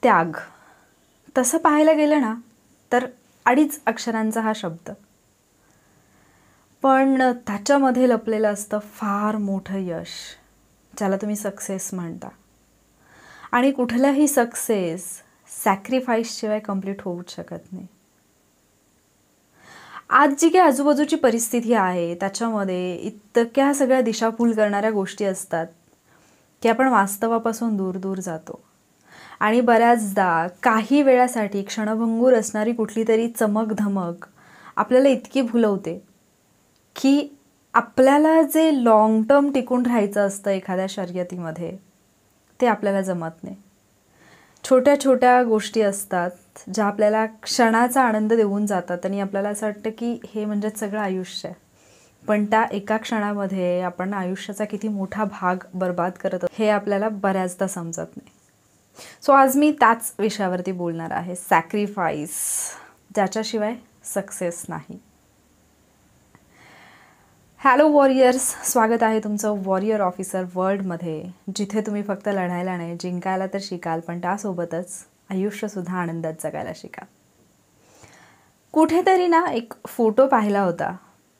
त्याग. तसं पाहायला गेलं ना तर 2.5 अक्षरांचा हा शब्द, पण त्याच्यामध्ये लपलेलं असतं फार मोठं यश, ज्याला तुम्ही सक्सेस म्हणता. आणि कुठलाही सक्सेस सॅक्रिफाईसशिवाय कंप्लीट होऊच शकत नाही. आज जी काही आजूबाजूची परिस्थिती आहे त्याच्यामध्ये इतक्या सगळ्या दिशाभूल करणाऱ्या गोष्टी असतात की आपण वास्तवापासून दूर दूर जातो. आणि बऱ्याचदा काही वेळासाठी क्षणभंगूर असणारी कुठली तरी चमक धमक आपल्याला इतकी भुलवते की आपल्याला जे लॉंग टर्म टिकून राहायचं असतं एखाद्या शर्यतीमध्ये ते आपल्याला जमत नाही. छोट्या छोट्या गोष्टी असतात ज्या आपल्याला क्षणाचा आनंद देऊन जातात आणि आपल्याला असं वाटतं की हे म्हणजे सगळं आयुष्य आहे, पण त्या एका क्षणामध्ये आपण आयुष्याचा किती मोठा भाग बर्बाद करत हे आपल्याला बऱ्याचदा समजत नाही. सो आज मी त्याच विषयावरती बोलणार आहे, सॅक्रिफाईस, ज्याच्याशिवाय सक्सेस नाही. हॅलो वॉरियर्स, स्वागत आहे तुमचं वॉरियर ऑफिसर वर्ल्डमध्ये, जिथे तुम्ही फक्त लढायला नाही जिंकायला तर शिकाल, पण त्यासोबतच आयुष्यसुद्धा आनंदात जगायला शिकाल. कुठेतरी ना एक फोटो पाहिला होता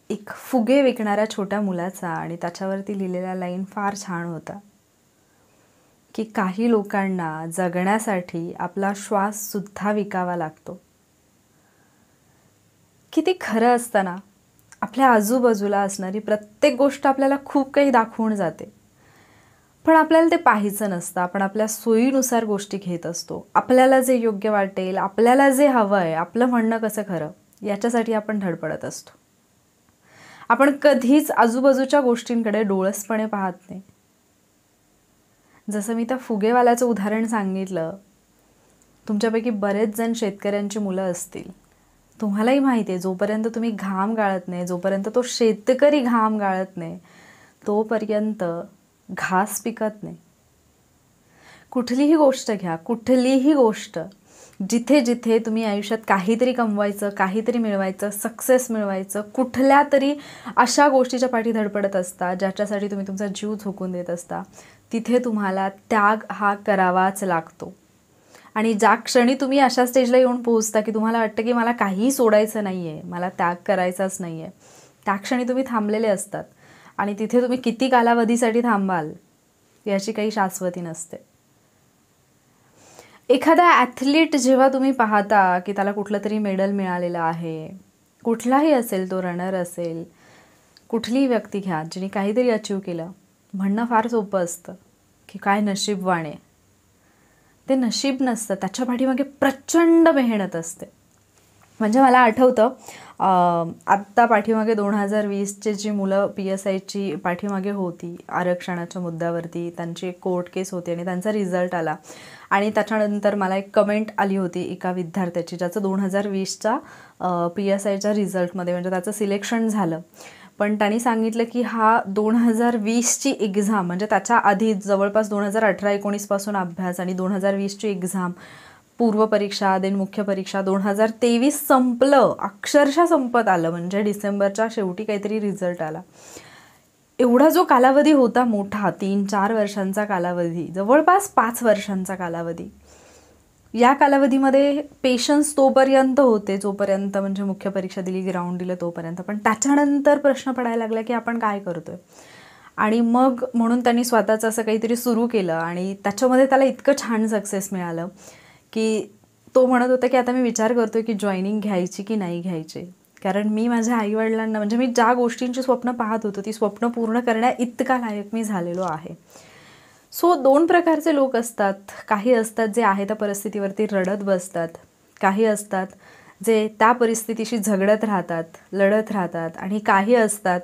एक फुगे विकणाऱ्या छोट्या मुलाचा, आणि त्याच्यावरती लिहिलेला लाईन फार छान होता की काही लोकांना जगण्यासाठी आपला श्वाससुद्धा विकावा लागतो. किती खरं असतं ना. आपल्या आजूबाजूला असणारी प्रत्येक गोष्ट आपल्याला खूप काही दाखवून जाते, पण आपल्याला ते पाहायचं नसतं. आपण आपल्या सोयीनुसार गोष्टी घेत असतो. आपल्याला जे योग्य वाटेल, आपल्याला जे हवं आहे, आपलं म्हणणं कसं खरं, याच्यासाठी आपण धडपडत असतो. आपण कधीच आजूबाजूच्या गोष्टींकडे डोळसपणे पाहत नाही. जसं मी त्या फुगेवाल्याचं उदाहरण सांगितलं, तुमच्यापैकी बरेच जण शेतकऱ्यांची मुलं असतील. तुम्हालाही माहिती आहे, जोपर्यंत तुम्ही घाम गाळत नाही, जोपर्यंत तो शेतकरी घाम गाळत नाही, तोपर्यंत घास पिकत नाही. कुठलीही गोष्ट घ्या, कुठलीही गोष्ट, जिथे जिथे तुम्ही आयुष्यात काहीतरी कमवायचं, काहीतरी मिळवायचं, सक्सेस मिळवायचं, कुठल्या तरी अशा गोष्टीच्या पाठी धडपडत असता ज्याच्यासाठी तुम्ही तुमचा जीव झोकून देत असता, तिथे तुम्हाला त्याग हा करावाच लागतो. आणि ज्या क्षणी तुम्ही अशा स्टेजला येऊन पोहोचता की तुम्हाला वाटतं की मला काहीही सोडायचं नाही आहे, मला त्याग करायचाच नाही आहे, त्या क्षणी तुम्ही थांबलेले असतात. आणि तिथे तुम्ही किती कालावधीसाठी थांबाल याची काही शाश्वती नसते. एखादा ॲथलीट जेव्हा तुम्ही पाहता की त्याला कुठलं तरी मेडल मिळालेलं आहे, कुठलाही असेल, तो रनर असेल, कुठलीही व्यक्ती घ्या जिने काहीतरी अचीव केलं, म्हणणं फार सोपं असतं की काय नशीबवान आहे. ते नशीब नसतं, त्याच्या पाठीमागे प्रचंड मेहनत असते. म्हणजे मला आठवतं आत्ता पाठीमागे 2020ची जी मुलं PSIची पाठीमागे होती आरक्षणाच्या मुद्द्यावरती, त्यांची कोर्ट केस होती आणि त्यांचा रिझल्ट आला. आणि त्याच्यानंतर मला एक कमेंट आली होती एका विद्यार्थ्याची, ज्याचं 2020च्या PSIच्या रिझल्टमध्ये म्हणजे त्याचं सिलेक्शन झालं. पण त्यांनी सांगितलं की हा 2020ची एक्झाम, म्हणजे त्याच्या आधी जवळपास 2018-19 पासून अभ्यास, आणि 2020ची एक्झाम, पूर्वपरीक्षा, देन मुख्य परीक्षा, 2023 संपलं, अक्षरशः संपत आलं, म्हणजे डिसेंबरच्या शेवटी काहीतरी रिझल्ट आला. एवढा जो कालावधी होता मोठा, 3-4 वर्षांचा कालावधी, जवळपास 5 वर्षांचा कालावधी, या कालावधीमध्ये पेशन्स तोपर्यंत होते जोपर्यंत म्हणजे मुख्य परीक्षा दिली, ग्राउंड दिलं तोपर्यंत. पण त्याच्यानंतर प्रश्न पडायला लागला की आपण काय करतोय. आणि मग म्हणून त्यांनी स्वतःचं असं काहीतरी सुरू केलं, आणि त्याच्यामध्ये त्याला इतकं छान सक्सेस मिळालं की तो म्हणत होता की आता मी विचार करतोय की जॉईनिंग घ्यायची की नाही घ्यायची, कारण मी माझ्या आईवडिलांना, म्हणजे मी ज्या गोष्टींची स्वप्न पाहत होतो ती स्वप्न पूर्ण करण्या इतका लायक मी झालेलो आहे. सो 2 प्रकारचे लोक असतात. काही असतात जे आहे त्या परिस्थितीवरती रडत बसतात, काही असतात जे त्या परिस्थितीशी झगडत राहतात, लढत राहतात, आणि काही असतात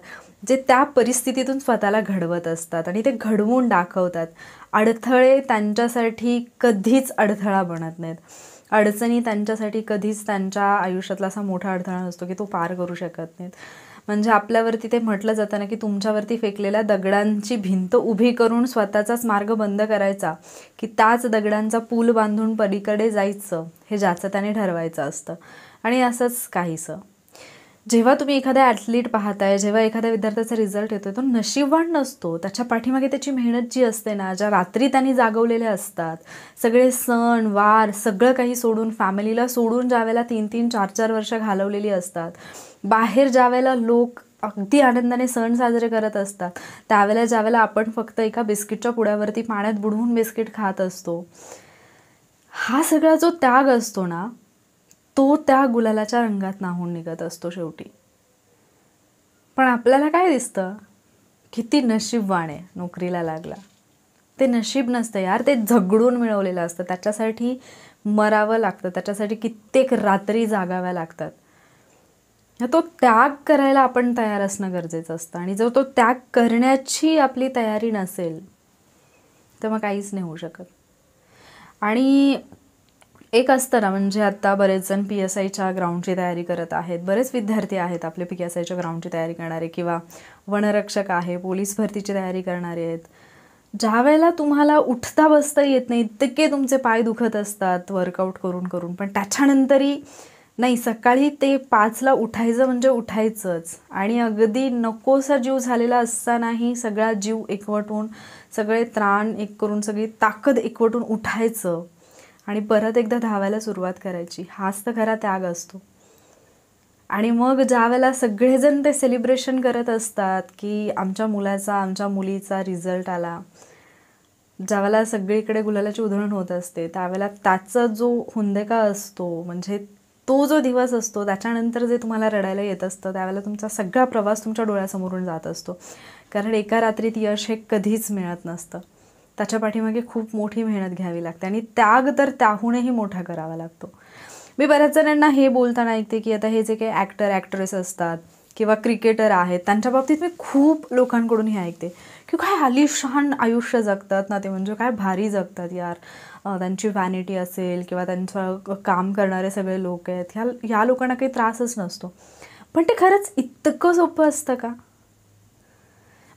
जे त्या परिस्थितीतून स्वतःला घडवत असतात आणि ते घडवून दाखवतात. अडथळे त्यांच्यासाठी कधीच अडथळा बनत नाहीत. अडचणी त्यांच्यासाठी कधीच त्यांच्या आयुष्यातला असा मोठा अडथळा नसतो की तो पार करू शकत नाहीत. म्हणजे आपल्यावरती ते म्हटलं जातं ना की तुमच्यावरती फेकलेल्या दगडांची भिंत उभी करून स्वतःचाच मार्ग बंद करायचा की त्याच दगडांचा पूल बांधून पलीकडे जायचं, हे ज्याचं त्याने ठरवायचं असतं. आणि असंच काहीसं जेव्हा तुम्ही एखादा ॲथलीट पाहताय, जेव्हा एखाद्या विद्यार्थ्याचा रिझल्ट येतोय, तो नशीबवान नसतो. त्याच्या पाठीमागे त्याची मेहनत जी असते ना, ज्या रात्री त्यांनी जागवलेले असतात, सगळे सण, वार सगळं काही सोडून, फॅमिलीला सोडून ज्यावेळेला 3-3, 4-4 वर्ष घालवलेली असतात, बाहेर ज्यावेळेला लोक अगदी आनंदाने सण साजरे करत असतात, त्यावेळेला ज्यावेळेला आपण फक्त एका बिस्किटच्या पुड्यावरती पाण्यात बुडवून बिस्किट खात असतो, हा सगळा जो त्याग असतो ना, तो त्या गुलालाच्या रंगात न्हाऊन निघत असतो शेवटी. पण आपल्याला काय दिसतं, किती नशीबवान आहे, नोकरीला लागला. ते नशीब नसतं यार, ते झगडून मिळवलेलं असतं. त्याच्यासाठी मरावं लागतं, त्याच्यासाठी कित्येक रात्री जागाव्या लागतात. तो त्याग करायला आपण तयार असणं गरजेचं असतं. आणि जर तो त्याग करण्याची आपली तयारी नसेल, तर मग काहीच नाही होऊ शकत. आणि एक असतं ना, म्हणजे आता बरेच जण PSIच्या ग्राउंडची तयारी करत आहेत, बरेच विद्यार्थी आहेत आपले PSIच्या ग्राउंडची तयारी करणारे, किंवा वनरक्षक आहे, पोलीस भरतीची तयारी करणारे आहेत. ज्या वेळेला तुम्हाला उठता बसता येत नाही, इतके तुमचे पाय दुखत असतात वर्कआउट करून करून, पण त्याच्यानंतरही नाही, सकाळी ते 5ला उठायचं म्हणजे उठायचंच. आणि अगदी नकोसा जीव झालेला असतानाही सगळा जीव एकवटून, सगळे त्राण एक करून, सगळी ताकद एकवटून उठायचं आणि परत एकदा धावायला सुरुवात करायची. हाच तर खरा त्याग असतो. आणि मग ज्या वेळेला सगळेजण ते सेलिब्रेशन करत असतात की आमच्या मुलाचा, आमच्या मुलीचा रिझल्ट आला, ज्यावेळेला सगळीकडे गुलालाची उधळण होत असते, त्यावेळेला त्याचा जो हुंदका असतो, म्हणजे तो जो दिवस असतो, त्याच्यानंतर जे तुम्हाला रडायला येत असतं, त्यावेळेला तुमचा सगळा प्रवास तुमच्या डोळ्यासमोरून जात असतो. कारण एका रात्रीत यश हे कधीच मिळत नसतं. त्याच्या पाठीमागे खूप मोठी मेहनत घ्यावी लागते आणि त्याग तर त्याहूनही मोठा करावा लागतो. मी बऱ्याच जणांना हे बोलताना ऐकते की आता हे जे काही ॲक्टर ॲक्ट्रेस असतात किंवा क्रिकेटर आहेत, त्यांच्या बाबतीत मी खूप लोकांकडून हे ऐकते की काय आलिशान आयुष्य जगतात ना ते, म्हणजे काय भारी जगतात यार. त्यांची व्हॅनिटी असेल किंवा त्यांचं काम करणारे सगळे लोक आहेत, ह्या लोकांना काही त्रासच नसतो. पण ते खरंच इतकं सोपं असतं का?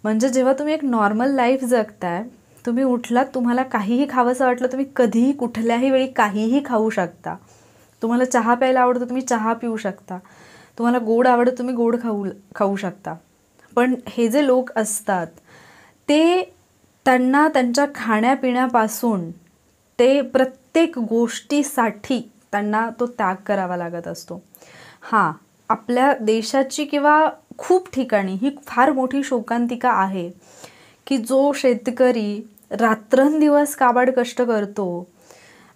म्हणजे जेव्हा तुम्ही एक नॉर्मल लाईफ जगताय, तुम्ही उठलात, तुम्हाला काहीही खावंसं वाटलं, तुम्ही कधीही कुठल्याही वेळी काहीही खाऊ शकता. तुम्हाला चहा प्यायला आवडतं, तुम्ही चहा पिऊ शकता. तुम्हाला गोड आवडतं, तुम्ही गोड खाऊ शकता. पण हे जे लोक असतात, ते त्यांना त्यांच्या खाण्यापिण्यापासून ते प्रत्येक गोष्टीसाठी त्यांना तो त्याग करावा लागत असतो. हां, आपल्या देशाची किंवा खूप ठिकाणी ही फार मोठी शोकांतिका आहे की जो शेतकरी रात्रंदिवस काबाड कष्ट करतो,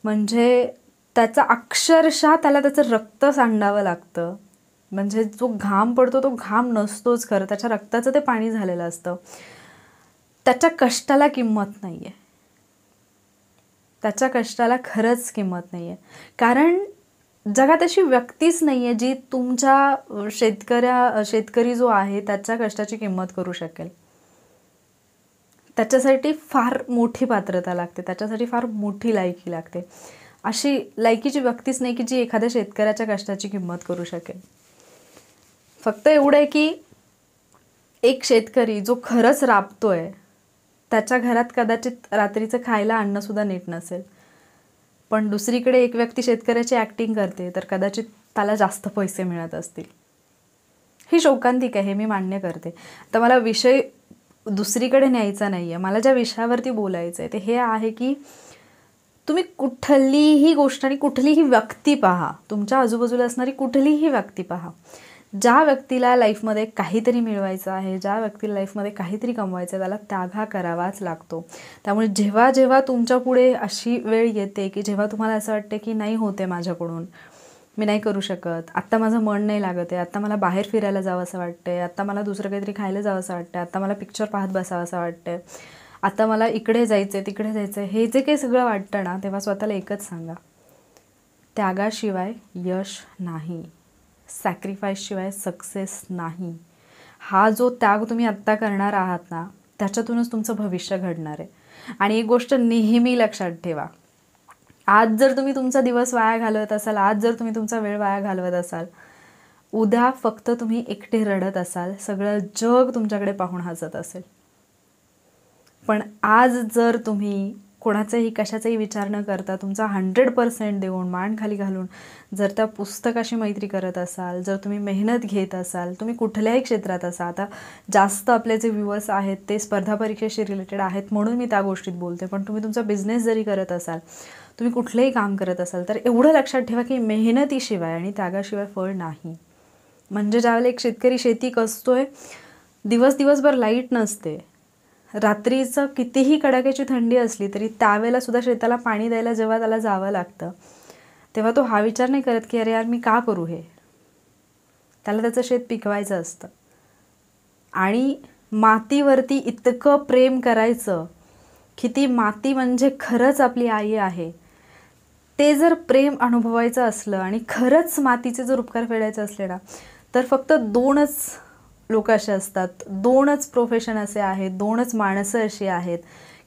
म्हणजे त्याचा अक्षरशः त्याला त्याचं रक्त सांडावं लागतं. म्हणजे जो घाम पडतो तो घाम नसतोच खरं, त्याच्या रक्ताचं ते पाणी झालेलं असतं. त्याच्या कष्टाला किंमत नाही आहे. त्याच्या कष्टाला खरंच किंमत नाही आहे. कारण जगात अशी व्यक्तीच नाही आहे जी तुमच्या शेतकरी जो आहे त्याच्या कष्टाची किंमत करू शकेल. त्याच्यासाठी फार मोठी पात्रता लागते, त्याच्यासाठी फार मोठी लायकी लागते. अशी लायकीची व्यक्तीच नाही की जी एखाद्या शेतकऱ्याच्या कष्टाची किंमत करू शकेल. फक्त एवढं आहे की एक शेतकरी जो खरंच राबतोय, त्याच्या घरात कदाचित रात्रीचं खायला अन्नसुद्धा नीट नसेल, पण दुसरीकडे एक व्यक्ती शेतकऱ्याची ॲक्टिंग करते तर कदाचित त्याला जास्त पैसे मिळत असतील. ही शोकांतिक आहे, हे मी मान्य करते. तर मला विषय दुसरीकडे न्यायचा नाही आहे. मला ज्या विषयावरती बोलायचं आहे ते हे आहे की तुम्ही कुठलीही गोष्ट आणि कुठलीही व्यक्ती पहा, तुमच्या आजूबाजूला असणारी कुठलीही व्यक्ती पहा, ज्या व्यक्तीला लाईफमध्ये काहीतरी मिळवायचं आहे, ज्या व्यक्तीला लाईफमध्ये काहीतरी कमवायचं आहे, त्याला त्याग हा करावाच लागतो. त्यामुळे जेव्हा जेव्हा तुमच्या पुढे अशी वेळ येते की जेव्हा तुम्हाला असं वाटते की नाही होते माझ्याकडून, मी नाही करू शकत, आत्ता माझं मन नाही लागत आहे, आत्ता मला बाहेर फिरायला जावं असं वाटतं आहे, आत्ता मला दुसरं काहीतरी खायला जावं असं वाटतं आहे, आत्ता मला पिक्चर पाहत बसावं असं वाटतं आहे, आता मला इकडे जायचं आहे, तिकडे जायचं आहे, हे जे काही सगळं वाटतं ना, तेव्हा स्वतःला एकच सांगा, त्यागाशिवाय यश नाही, सॅक्रिफाईसशिवाय सक्सेस नाही. हा जो त्याग तुम्ही आत्ता करणार आहात ना, त्याच्यातूनच तुमचं भविष्य घडणार आहे. आणि एक गोष्ट नेहमी लक्षात ठेवा, आज जर तुम्ही तुमचा दिवस वाया घालवत असाल, आज जर तुम्ही तुमचा वेळ वाया घालवत असाल, उद्या फक्त तुम्ही एकटे रडत असाल, सगळं जग तुमच्याकडे पाहून हसत असेल. पण आज जर तुम्ही कोणाचाही कशाचाही विचार न करता तुमचा 100% देऊन, मान खाली घालून जर त्या पुस्तकाशी मैत्री करत असाल, जर तुम्ही मेहनत घेत असाल, तुम्ही कुठल्याही क्षेत्रात असाल, आता जास्त आपले जे व्ह्यूअर्स आहेत ते स्पर्धा परीक्षेशी रिलेटेड आहेत म्हणून मी त्या गोष्टीत बोलते, पण तुम्ही तुमचा बिझनेस जरी करत असाल, तुम्ही कुठलंही काम करत असाल, तर एवढं लक्षात ठेवा की मेहनतीशिवाय आणि त्यागाशिवाय फळ नाही. म्हणजे ज्यावेळेला एक शेतकरी शेती कसतोय, दिवसभर लाईट नसते, रात्रीचं कितीही कडाक्याची थंडी असली तरी त्यावेळेला सुद्धा शेताला पाणी द्यायला जेव्हा त्याला जावं लागतं, तेव्हा तो हा विचार नाही करत की अरे यार मी का करू हे. त्याला त्याचं शेत पिकवायचं असतं. आणि मातीवरती इतकं प्रेम करायचं की ती माती म्हणजे खरंच आपली आई आहे, ते जर प्रेम अनुभवायचं असलं आणि खरंच मातीचे जर उपकार फेडायचे असले ना, तर फक्त 2च लोक असे असतात, 2च प्रोफेशन असे आहेत, 2च माणसं अशी आहेत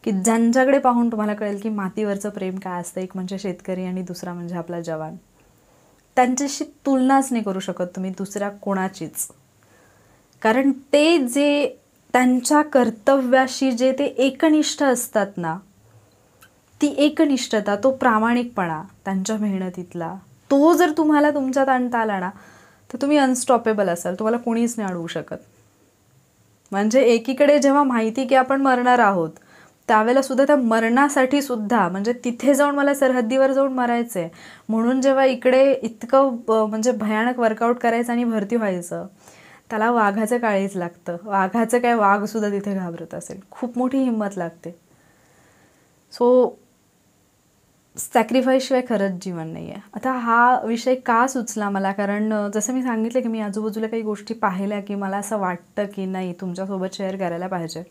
की ज्यांच्याकडे पाहून तुम्हाला कळेल की मातीवरचं प्रेम काय असतं. एक म्हणजे शेतकरी आणि दुसरा म्हणजे आपला जवान. त्यांच्याशी तुलनाच नाही करू शकत तुम्ही दुसऱ्या कोणाचीच. कारण ते जे त्यांच्या कर्तव्याशी जे ते एकनिष्ठ असतात ना, ती एकनिष्ठता, तो प्रामाणिकपणा त्यांच्या मेहनतीतला, तो जर तुम्हाला तुमच्यात आणता आला ना, तर तुम्ही अनस्टॉपेबल असाल. तुम्हाला कोणीच नाही अडवू शकत. म्हणजे एकीकडे जेव्हा माहिती की आपण मरणार आहोत, त्यावेळेला सुद्धा त्या मरणासाठी सुद्धा, म्हणजे तिथे जाऊन मला सरहद्दीवर जाऊन मरायचं आहे म्हणून जेव्हा इकडे इतकं म्हणजे भयानक वर्कआउट करायचं आणि भरती व्हायचं, त्याला वाघाचं काळीज लागतं. वाघाचं काय, वाघसुद्धा तिथे घाबरत असेल. खूप मोठी हिंमत लागते. सो सॅक्रिफाईसशिवाय खरंच जीवन नाही आहे. आता हा विषय का सुचला मला, कारण जसं मी सांगितलं की मी आजूबाजूला काही गोष्टी पाहिल्या की मला असं वाटतं की नाही तुमच्यासोबत शेअर करायला पाहिजे.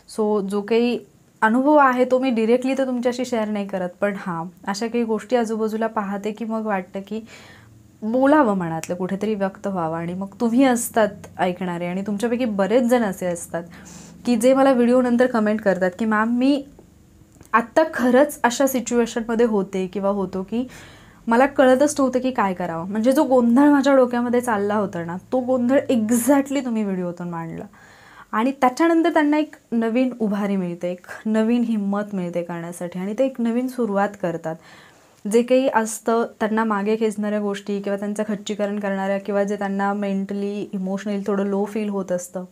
सो जो काही अनुभव आहे तो मी डिरेक्टली तर तुमच्याशी शेअर नाही करत, पण हां, अशा काही गोष्टी आजूबाजूला पाहते की मग वाटतं की बोलावं, मनातलं कुठेतरी व्यक्त व्हावं. आणि मग तुम्ही असतात ऐकणारे आणि तुमच्यापैकी बरेच जण असे असतात की जे मला व्हिडिओनंतर कमेंट करतात की मॅम मी आत्ता खरंच अशा सिच्युएशनमध्ये होते किंवा होतो की मला कळतच नव्हतं की काय करावं. म्हणजे जो गोंधळ माझ्या डोक्यामध्ये चालला होता ना, तो गोंधळ एक्झॅक्टली तुम्ही व्हिडिओतून मांडला. आणि त्याच्यानंतर त्यांना एक नवीन उभारी मिळते, एक नवीन हिंमत मिळते करण्यासाठी आणि ते एक नवीन सुरुवात करतात. जे काही असतं त्यांना मागे खेचणाऱ्या गोष्टी किंवा त्यांचं खच्चीकरण करणाऱ्या किंवा जे त्यांना मेंटली इमोशनली थोडं लो फील होत असतं,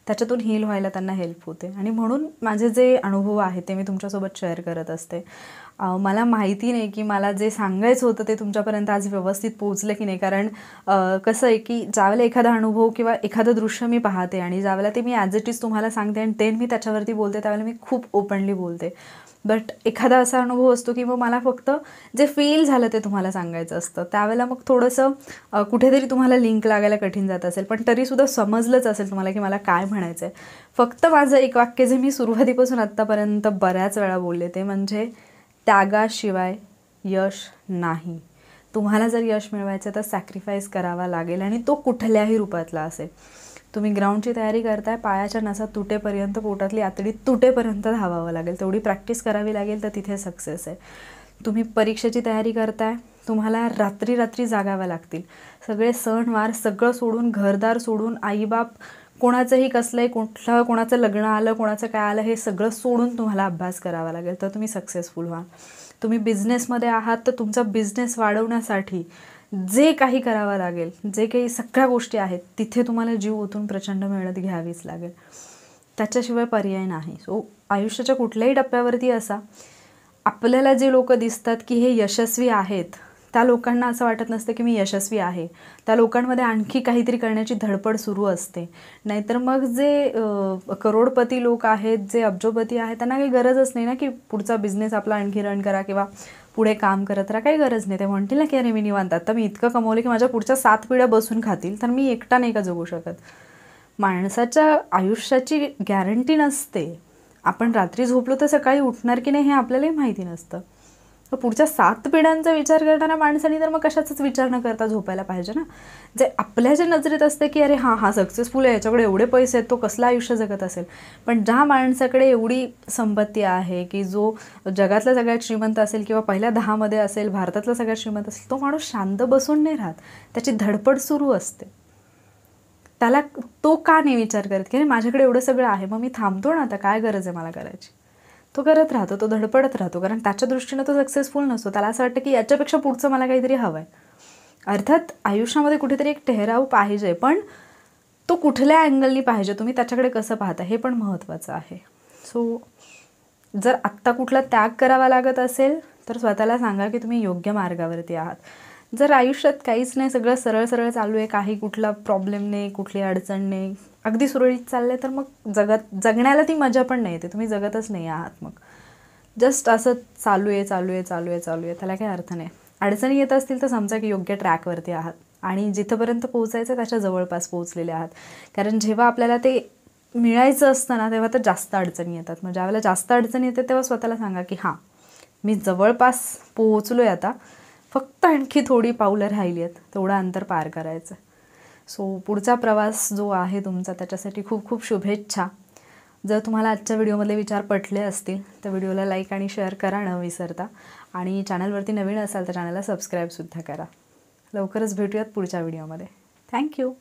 त्याच्यातून हील व्हायला त्यांना हेल्प होते. आणि म्हणून माझे जे अनुभव आहेत ते मी तुमच्यासोबत शेअर करत असते. मला माहिती नाही की मला जे सांगायचं होतं ते तुमच्यापर्यंत आज व्यवस्थित पोहोचलं की नाही, कारण कसं आहे की ज्यावेळेला एखादा अनुभव किंवा एखादं दृश्य मी पाहते आणि ज्यावेळेला ते मी ॲज इट इज तुम्हाला सांगते आणि देन मी त्याच्यावरती बोलते, त्यावेळेला मी खूप ओपनली बोलते. बट एखादा असा अनुभव असतो की मग मला फक्त जे फील झालं ते तुम्हाला सांगायचं असतं. त्यावेळेला मग थोडंसं कुठेतरी तुम्हाला लिंक लागायला कठीण जात असेल, पण तरीसुद्धा समजलंच असेल तुम्हाला की मला काय म्हणायचं आहे. फक्त माझं एक वाक्य जे मी सुरुवातीपासून आत्तापर्यंत बऱ्याच वेळा बोलले ते म्हणजे त्यागाशिवाय यश नाही. तुम्हाला जर यश मिळवायचं तर सॅक्रिफाईस करावा लागेल आणि तो कुठल्याही रूपातला असेल. तुम्ही ग्राउंडची तयारी करताय, पायाच्या नसा तुटेपर्यंत, पोटातली आतडी तुटेपर्यंत धावावं लागेल, तेवढी प्रॅक्टिस करावी लागेल, तर तिथे सक्सेस आहे. तुम्ही परीक्षेची तयारी करताय, तुम्हाला रात्री जागाव्या लागतील. सगळे सणवार सगळं सोडून, घरदार सोडून, आईबाप कोणाचंही कसलंही कोणाचं लग्न आलं, कोणाचं काय आलं, हे सगळं सोडून तुम्हाला अभ्यास करावा लागेल, तर तुम्ही सक्सेसफुल व्हा. तुम्ही बिझनेसमध्ये आहात तर तुमचा बिझनेस वाढवण्यासाठी जे काही करावं लागेल, जे काही सगळ्या गोष्टी आहेत, तिथे तुम्हाला जीव ओतून प्रचंड मेहनत घ्यावीच लागेल. त्याच्याशिवाय पर्याय नाही. सो आयुष्याच्या कुठल्याही टप्प्यावरती असा, आपल्याला जे लोक दिसतात की हे यशस्वी आहेत, त्या लोकांना असं वाटत नसतं की मी यशस्वी आहे. त्या लोकांमध्ये आणखी काहीतरी करण्याची धडपड सुरू असते. नाहीतर मग जे करोडपती लोक आहेत, जे अब्जोपती आहेत, त्यांना काही गरजच नाही ना की पुढचा बिझनेस आपला आणखी रन करा किंवा पुढे काम करत राहा, काही गरज नाही. ते म्हणतील ना की अरे मी निवांत, आता मी इतकं कमवलं की माझ्या पुढच्या 7 पिढ्या बसून खातील, तर मी एकटा नाही का जगू शकत. माणसाच्या आयुष्याची गॅरंटी नसते. आपण रात्री झोपलो तर सकाळी उठणार की नाही हे आपल्यालाही माहिती नसतं. तर पुढच्या 7 पिढ्यांचा विचार करणाऱ्या माणसाने तर मग कशाचाच विचार न करता झोपायला पाहिजे ना. जे आपल्या ज्या नजरेत असते की अरे हा सक्सेसफुल आहे, याच्याकडे एवढे पैसे आहेत, तो कसलं आयुष्य जगत असेल. पण ज्या माणसाकडे एवढी संपत्ती आहे की जो जगातला सगळ्यात श्रीमंत असेल किंवा पहिल्या 10 मध्ये असेल, भारतातला सगळ्यात श्रीमंत असेल, तो माणूस शांत बसून नाही राहत, त्याची धडपड सुरू असते. त्याला तो का नाही विचार करत की माझ्याकडे एवढं सगळं आहे, मग मी थांबतो ना, आता काय गरज आहे मला करायची. तो करत राहतो, तो धडपडत राहतो, कारण त्याच्या दृष्टीनं तो सक्सेसफुल नसतो. त्याला असं वाटतं की याच्यापेक्षा पुढचं मला काहीतरी हवं आहे. अर्थात आयुष्यामध्ये कुठेतरी एक ठहराव पाहिजे, पण तो कुठल्या अँगलनी पाहिजे, तुम्ही त्याच्याकडे कसं पाहता हे पण महत्त्वाचं आहे. सो जर आत्ता कुठला त्याग करावा लागत असेल तर स्वतःला सांगा की तुम्ही योग्य मार्गावरती आहात. जर आयुष्यात काहीच नाही, सगळं सरळ सरळ चालू आहे, काही कुठला प्रॉब्लेम नाही, कुठली अडचण नाही, अगदी सुरळीत चाललं आहे, तर मग जगण्याला ती मजा पण नाही येते, तुम्ही जगतच नाही आहात. मग जस्ट असं चालू आहे चालू आहे चालू आहे चालू आहे, त्याला काही अर्थ नाही. अडचणी येत असतील तर समजा की योग्य ट्रॅकवरती आहात आणि जिथंपर्यंत पोहोचायचं त्याच्या जवळपास पोहोचलेले आहात. कारण जेव्हा आपल्याला ते मिळायचं असतं ना, तेव्हा तर जास्त अडचणी येतात. मग ज्यावेळेला जास्त अडचणी येते तेव्हा स्वतःला सांगा की हां, मी जवळपास पोहोचलो आहे, आता फक्त आणखी थोडी पावलं राहिली आहेत, तेवढं अंतर पार करायचं. सो पुढचा प्रवास जो आहे तुमचा त्याच्यासाठी खूप खूप शुभेच्छा. जर तुम्हाला आजच्या व्हिडिओमधले विचार पटले असतील तर व्हिडिओला लाईक आणि शेअर करा न विसरता. आणि चॅनलवरती नवीन असाल तर चॅनलला सबस्क्राईबसुद्धा करा. लवकरच भेटूयात पुढच्या व्हिडिओमध्ये. थँक्यू.